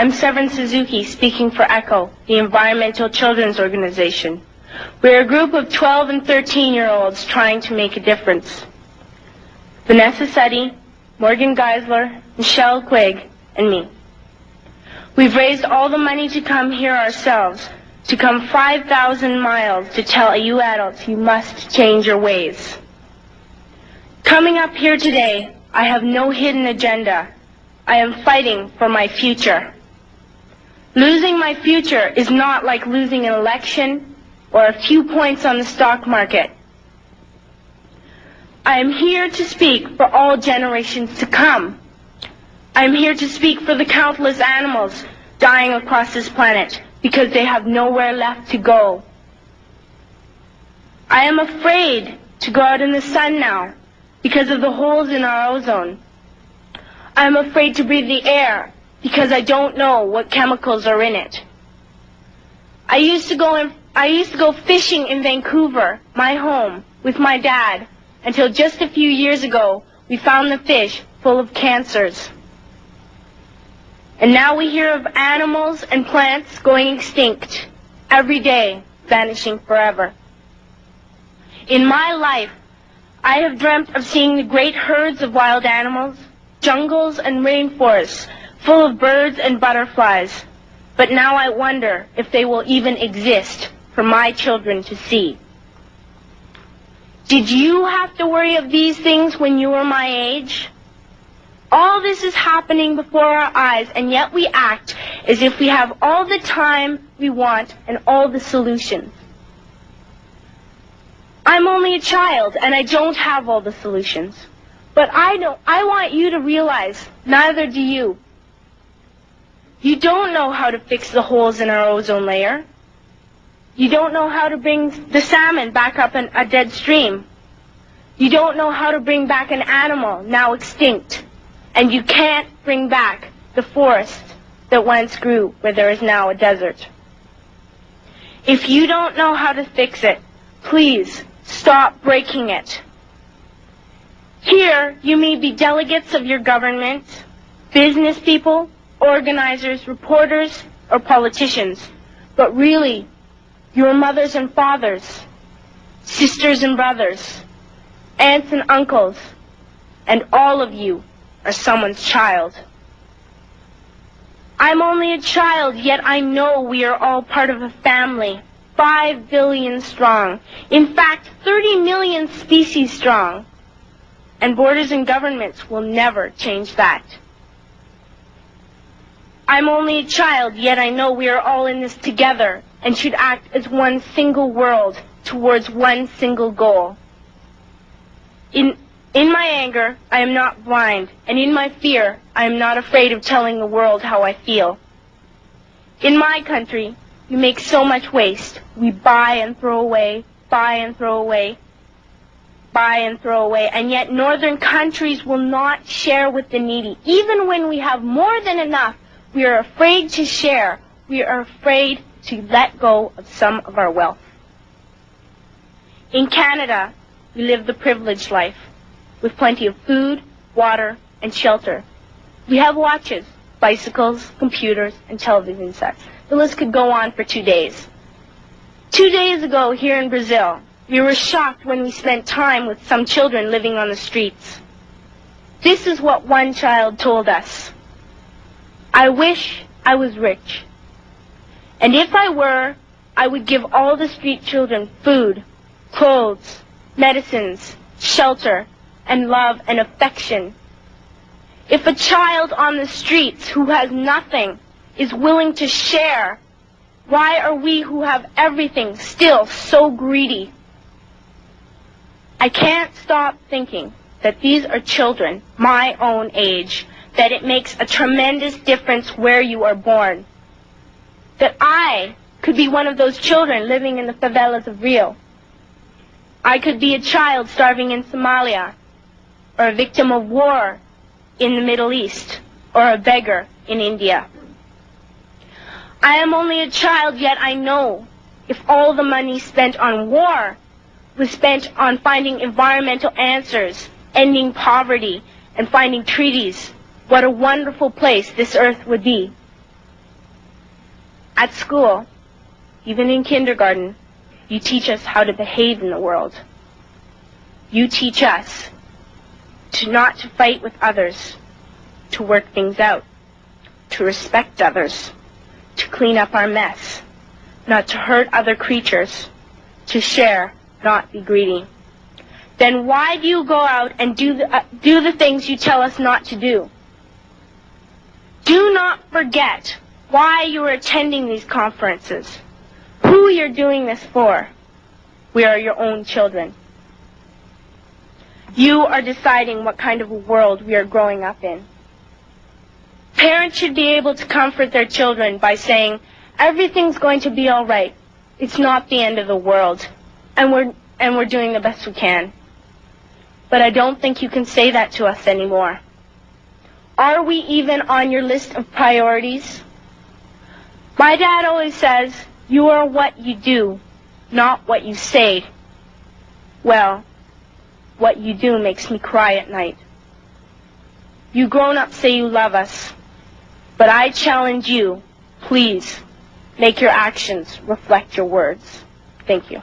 I'm Severn Suzuki, speaking for ECHO, the Environmental Children's Organization. We're a group of 12 and 13-year-olds trying to make a difference. Vanessa Suddy, Morgan Geisler, Michelle Quigg, and me. We've raised all the money to come here ourselves, to come 5,000 miles to tell you adults you must change your ways. Coming up here today, I have no hidden agenda. I am fighting for my future. Losing my future is not like losing an election or a few points on the stock market. I am here to speak for all generations to come. I am here to speak for the countless animals dying across this planet because they have nowhere left to go. I am afraid to go out in the sun now because of the holes in our ozone. I am afraid to breathe the air because I don't know what chemicals are in it. I used to go fishing in Vancouver, my home, with my dad, until just a few years ago we found the fish full of cancers. And now we hear of animals and plants going extinct every day, vanishing forever. In my life, I have dreamt of seeing the great herds of wild animals, jungles and rainforests full of birds and butterflies. But now I wonder if they will even exist for my children to see. Did you have to worry of these things when you were my age? All this is happening before our eyes, and yet we act as if we have all the time we want and all the solutions. I'm only a child, and I don't have all the solutions. But I want you to realize, neither do you. You don't know how to fix the holes in our ozone layer. You don't know how to bring the salmon back up in a dead stream. You don't know how to bring back an animal now extinct. And you can't bring back the forest that once grew where there is now a desert. If you don't know how to fix it, please stop breaking it. Here, you may be delegates of your government, business people, organizers, reporters, or politicians, but really, your mothers and fathers, sisters and brothers, aunts and uncles, and all of you are someone's child. I'm only a child, yet I know we are all part of a family, 5 billion strong, in fact, 30 million species strong, and borders and governments will never change that. I'm only a child, yet I know we are all in this together and should act as one single world towards one single goal. In my anger, I am not blind, and in my fear, I am not afraid of telling the world how I feel. In my country, we make so much waste. We buy and throw away, buy and throw away, buy and throw away, and yet northern countries will not share with the needy. Even when we have more than enough, we are afraid to share. We are afraid to let go of some of our wealth. In Canada, we live the privileged life, with plenty of food, water, and shelter. We have watches, bicycles, computers, and television sets. The list could go on for 2 days. 2 days ago, here in Brazil, we were shocked when we spent time with some children living on the streets. This is what one child told us. I wish I was rich. And if I were, I would give all the street children food, clothes, medicines, shelter, and love and affection. If a child on the streets who has nothing is willing to share, why are we who have everything still so greedy? I can't stop thinking that these are children my own age, that it makes a tremendous difference where you are born. That I could be one of those children living in the favelas of Rio. I could be a child starving in Somalia, or a victim of war in the Middle East, or a beggar in India. I am only a child, yet I know if all the money spent on war was spent on finding environmental answers, ending poverty, and finding treaties, what a wonderful place this earth would be. At school, even in kindergarten, you teach us how to behave in the world. You teach us not to fight with others, to work things out, to respect others, to clean up our mess, not to hurt other creatures, to share, not be greedy. Then why do you go out and do the things you tell us not to do? Do not forget why you are attending these conferences, who you're doing this for. We are your own children. You are deciding what kind of a world we are growing up in. Parents should be able to comfort their children by saying, everything's going to be all right. It's not the end of the world, and we're doing the best we can. But I don't think you can say that to us anymore. Are we even on your list of priorities? My dad always says, you are what you do, not what you say. Well, what you do makes me cry at night. You grown-ups say you love us, but I challenge you, please, make your actions reflect your words. Thank you.